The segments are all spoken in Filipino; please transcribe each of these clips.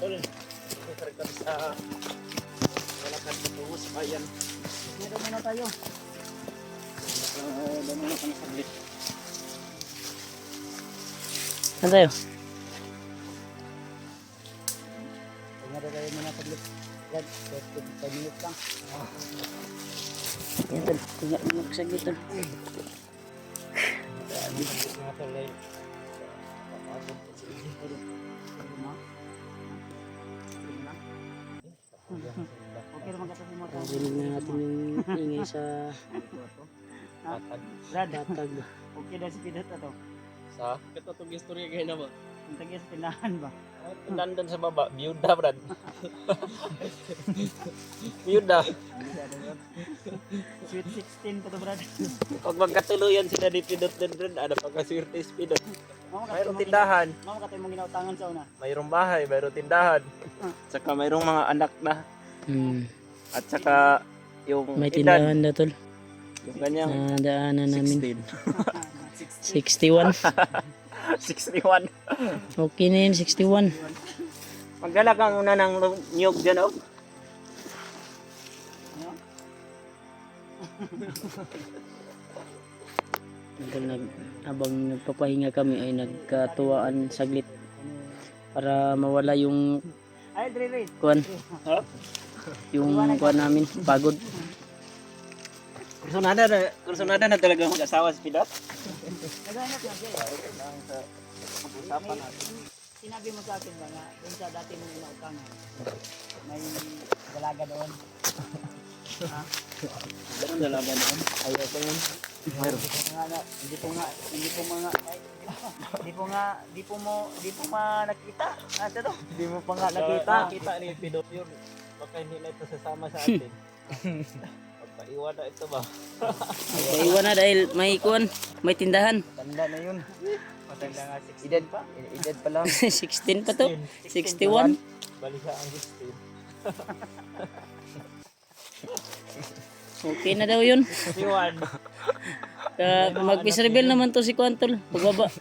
tol. Ito kami sa Malakad na tungo sa bayan. Meron muna tayo. Dami na kami saglit. Saan tayo? Tingnan tayo muna saglit. Yan, 5 minutes lang. Yan tol, tingnan mo saglit tol. Mga tol ay papagod po si Iji. Okay naman kasi mo tayo. Rinig na natin yung ingay sa Patag. Brad, tatag. okay daw si Pidot na to. Sa? Ito itong istorya kayo na ba? Ang tagya sa tinahan ba? Nandun sa baba, biyuda brad. Biyuda. Sweet 16 pa to Brad. Pag magkatuluyan sila ni Pidot din brad, ano pagkaswerte si Pidot. Mayroong tindahan, Mama katay mong ginautangan sa una. mayroong bahay, mayroong tindahan. Saka mayroong mga anak na. At saka yung May edad, tindahan na tol. yung kanyang Na daanan namin. 16. 61. 61. Okay na yun, 61. Magdala kang una ng niyog dyan oh. Habang nagpapahinga kami ay nagkatuwaan saglit para mawala yung Ay, Dre. kuan. Yung kuan namin, pagod. Kursunada na talaga mag-asawa si Pidot. Naghanap na siya. Usapan natin. Sinabi mo sa akin ba nga, doon sa dati mong ginautangan, may dalaga doon. Ha? Ganun dalaga naman. Ayaw ko yun. Mayroon. Hindi po nakita. Ano to? Hindi mo pa nga nakita. Nakita ni Pidot yun. Baka hindi na ito sasama sa atin. Pagpaiwan na ito ba? Iwan na dahil may kuan, may tindahan. Tanda na yun. Matanda nga 16 pa. Edad pa lang. 16 pa to. 61. Bali siya ang 16. Okay na daw yun. Iwan. Mag-peace reveal naman to si Kuantol. Pagbaba.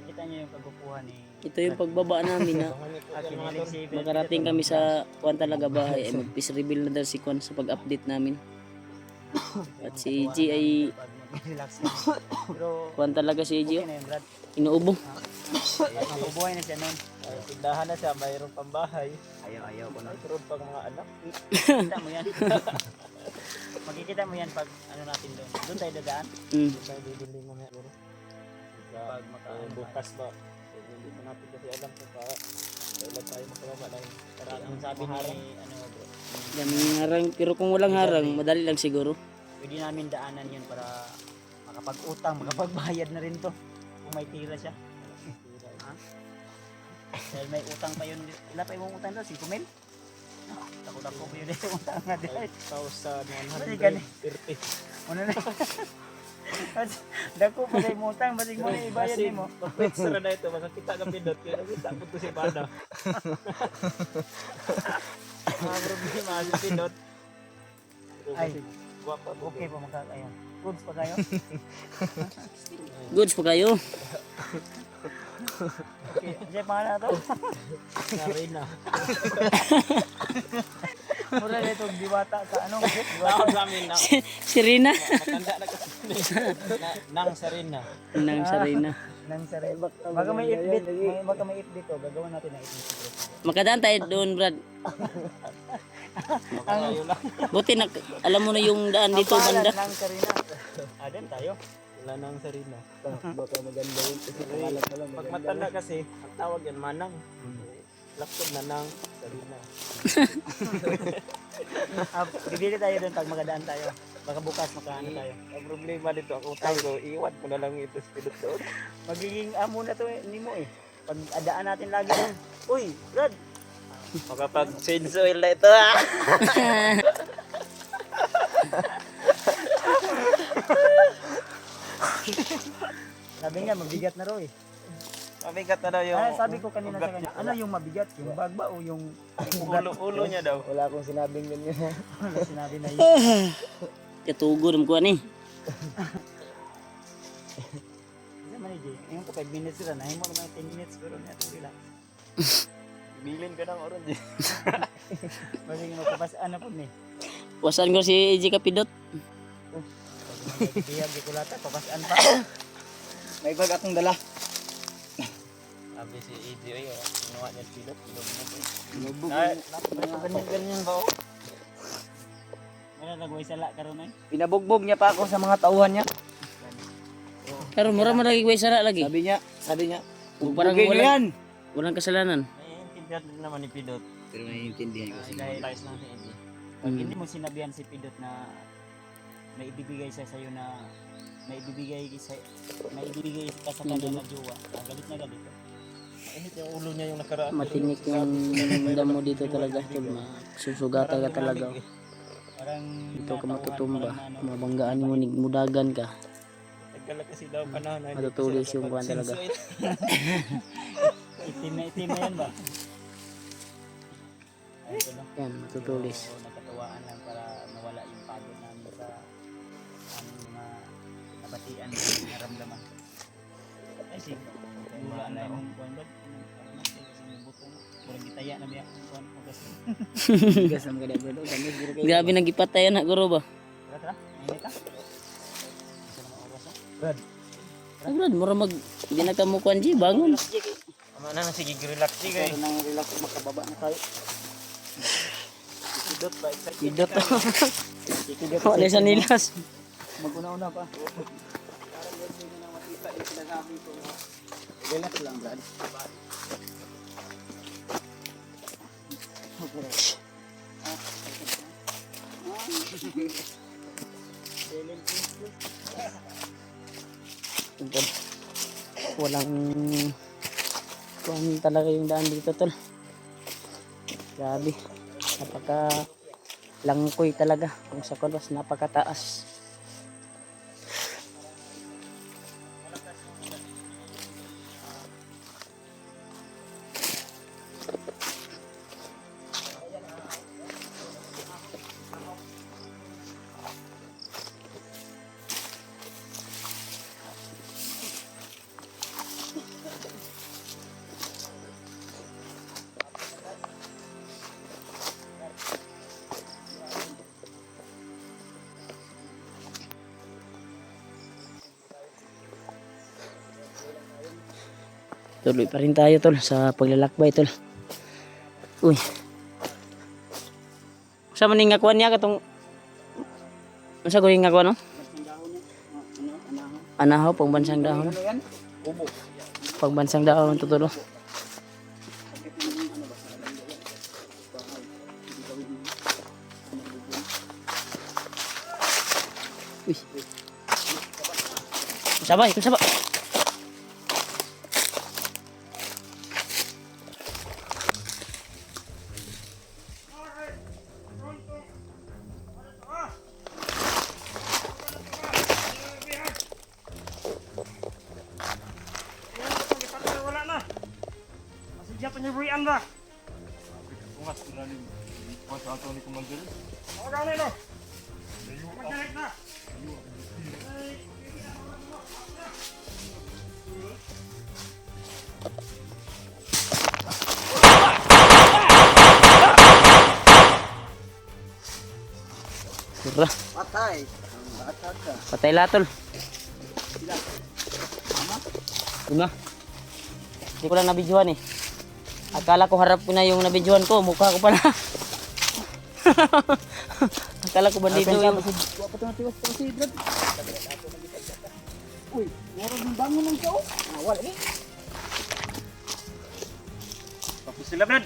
Kita niyo yung kagupuhan ni Ito yung pagbaba namin na makarating kami sa Kuan talaga bahay ay mag-peace reveal na daw si Kuan sa pag-update namin. At si EG ay relax na. Pero Kuan talaga si EG. okay na yun, Brad. Inuubo. Mabubuhay na siya noon. Tindahan na siya, mayroong pambahay. Ayaw ko na. Mayroon pang mga anak. Makikita mo yan. Makikita mo yan pag ano natin doon. Doon tayo dadaan. Tayo bibili mamaya siguro. Pag Bukas ba? Hindi pa natin kasi alam kung kailan tayo makababa ng Parang ang sabi ni ano bro. Daming harang pero kung walang harang madali lang siguro. Pwede namin daanan yun para makapag-utang, makapagbayad na rin to. Kung may tira siya. Ha? Dahil may utang pa yun. Ilan pa yung utang doon? 5 mil? Tako-tako pa yun yung utang nga dahil. 1,130. Ano na? Dako pa na yung utang. Basig mo na ibayad Kasi mo. pag-extra na ito, makakita ka Pidot. Kaya nakita po ito si Bada. Mga problema si Pidot. Ay, Guwapa po. okay pa magkakayo. Goods pa kayo? Goods pa kayo. Okay. Diyan pangalan na to? Sarina. Mura na itong diwata sa ano? Tawag sa amin na. Si Rina. Matanda na kasi. Nang Sarina. Nang Sarina. Nang sarili. Baka may ifbit. Baka may ifbit to. Gagawin natin ang ifbit. Makadaan tayo doon, Brad. Ang lang. Buti na alam mo na yung daan dito banda. Nang sarina. Doon tayo. Wala nang Sarina. Baka maganda yun. Kasi pangalan pa lang. Pag matanda kasi, ang tawag yan, Manang. Laptop na nang Sarina. Bibili tayo doon pag magadaan tayo. Baka bukas makaano tayo. Ang problema dito, ang utang ko, iwan ko na lang ito sa Pidot doon. Magiging amo na to hindi mo eh. Pag adaan natin lagi doon. Uy, Brad. Makapag-change oil na ito ah! Sabi nga mabigat na raw eh. Mabigat na daw yung Sabi ko kanina sa kanya, ano yung mabigat? Yung bag ba o yung ugat? ulo niya daw. Wala akong sinabing ganyan. Wala sinabi na yun. Katugo ng kuan eh. Kasi man eh, ngayon ko 5 minutes sila. Nahin mo naman 10 minutes pero natin sila. Bilin ka ng orange. Kasi magpapasaan na po ni. Wasan ko si EJ Kapidot. Bihag di kulata, papasaan pa. May bag akong dala. Sabi si EJ, ay, kinuha niya pilot. Lubog. Ganyan ba oh? Wala nagway sala karon ay. Pinabugbog niya pa ako sa mga tauhan niya. Pero mura man lagi sara lagi. Sabi niya, Parang "Bugin niyo yan." walang kasalanan. Naiintindihan din naman ni Pidot. Pero naiintindihan ko siya. Dahil tayo lang si EJ. Pag hindi mo sinabihan si Pidot na may ibibigay siya sa iyo na may ibibigay ka sa kanya na jowa. Galit na galit. Mainit yung ulo niya yung nakaraan. Matinik yung damo dito talaga tol. Susugatan ka talaga. Parang Dito ka matutumba. Mabanggaan mo mudagan ka. Nagkala kasi daw panahon. na hindi Matutulis sila yung buwan talaga. itim na yan ba? Ay, ito no. Yan, matutulis. So, nakatuwaan lang para nawala yung pagod namin sa aming mga nabatian na naramdaman. Ay, sige. Wala na yung buwan ba? Kasi may buto mo. Walang gitaya na biyak yung buwan ko kasi. Bigas naman kada bro. Kami guro kayo. Grabe nagipatay na guro ba? Tara, tara. Mainit ka. Isa naman oras ha. Brad, Ay brad, mura hindi na ka mo kuan G, bangon. ama na sige, relax sige. Pero nang relax makababa na tayo. Pidot ba? Excited. Pidot to. Wala sa nilas. Mag-una-una pa. Relax lang, Brad. Walang kuan talaga yung daan dito tol. Grabe. Napaka langkoy talaga kung sa kulos napakataas. Tuloy pa rin tayo tol sa paglalakbay tol. Uy. Sa maning nga kuan niya katong unsa ko nga kuan no? Anahaw pangbansang dahon. Ano yan? Ubo. Pangbansang dahon tutulo. Uy. Sabay, sabay. Sura. Patay. Batag ka. Patay latol. Diba? Hindi ko lang nabidyohan eh. Akala ko harap ko na yung nabidyohan ko. Mukha ko pala. Akala ko bandido yung... Wapa ito natiwas pa si Brad. Uy, meron ng bangon ng tao. Wala eh. Tapos sila, Brad.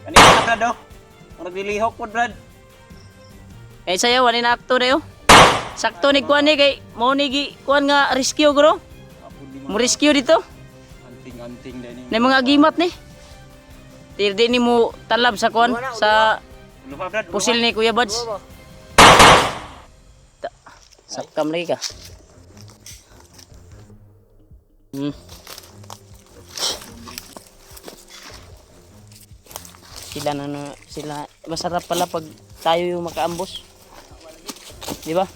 Kanina ka, Brad, oh. Kung naglilihok po, Brad. Kaya sa'yo, wala na akto na yun. Sakto ni kuan ni kay mo ni kuan nga rescue gro. Mo rescue dito. Anting-anting din. Na mga agimat ni. Tirdi ni mo talab sa kuan sa Lupa, Brad. pusil ni Kuya Buds. Sakam lagi ka. Sila masarap pala pag tayo yung makaambos. Di ba?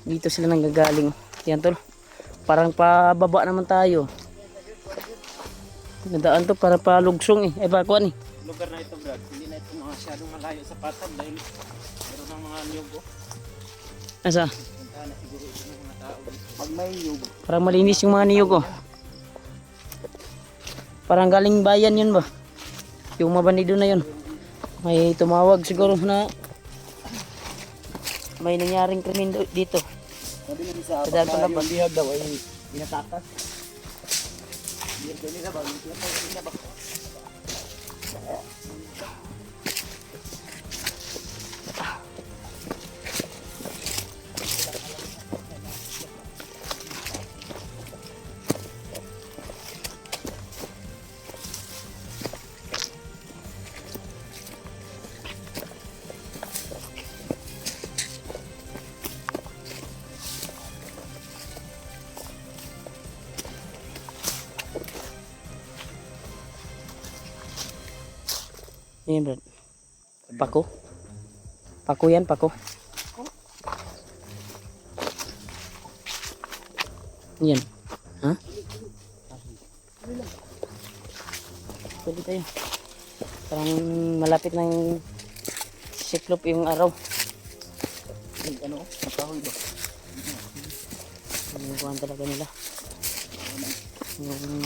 Dito sila nanggagaling. Yan tol. Parang pababa naman tayo. Nadaan to para palugsong eh. Ay bakuan eh. Lugar na ito, Brad. Hindi na ito masyadong malayo sa patag dahil meron ng mga niyog. Asa? Puntahan na siguro ito ng mga tao. Pag may yug, Parang malinis yung mga niyog oh. Parang galing bayan yun ba? Yung mabandido na yun. May tumawag siguro na may nangyaring krimen dito. sabi nila sa Sa daan pagka palabas. yung bihag daw ay pinatakas. Bihag daw nila ba? Yung pinatakas nila ba? Yan Brad. Pako. Pako yan, pako. Yan. Ha? Pwede tayo. Parang malapit ng siklop yung araw. Ano? Makahoy ba? Yung kuhan talaga nila. Yung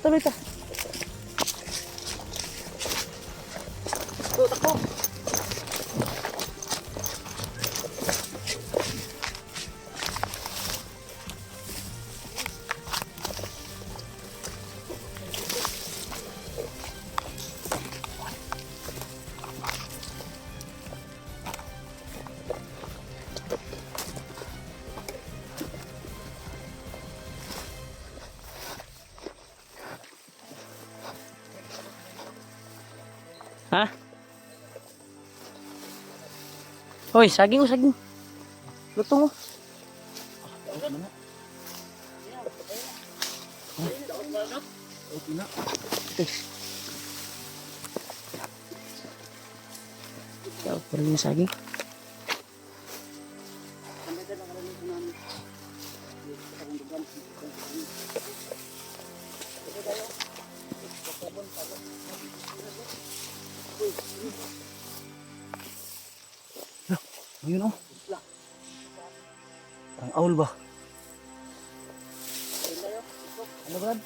patuloy ta. Takbo. Ha? Hoy, saging o saging. Lutong o. Ikaw pa rin yung saging. Ayun oh. Parang owl ba? Ano Brad?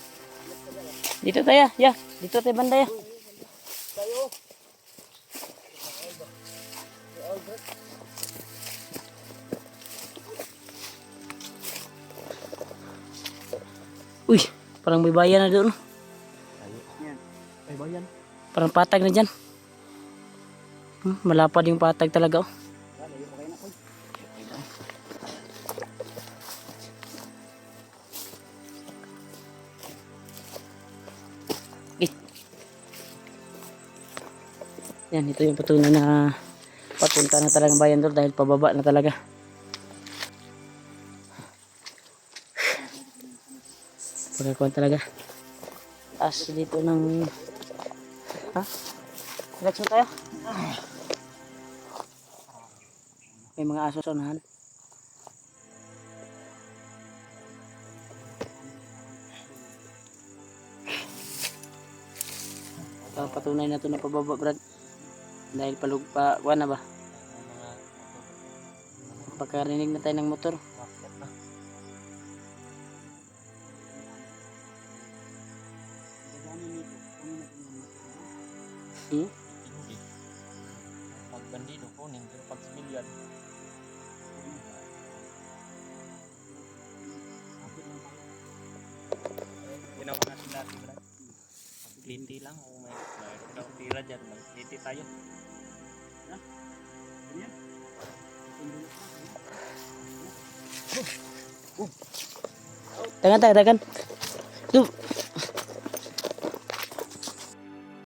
Dito tayo, ya. Dito tayo banda ya. Uy, parang may bayan na doon. Ay bayan. Parang patag na dyan. Malapad yung patag talaga oh. Yan, ito yung patunay na papunta na talagang bayan doon dahil pababa na talaga. Pagkakuan talaga. Taas dito ng... Ha? Relax mo tayo. May mga aso sa unahan. Ito, patunay na ito na pababa, Brad. Dahil pa kuha na ba? Pagkarinig na tayo ng motor. Pag bandido kunin, pero pag sibilyan. Ginawa natin dati, Brad. 20 lang. Oh my God. Ikaw tira dyan. Mag-20 tayo. Tangan tayo, tangan. Tuh.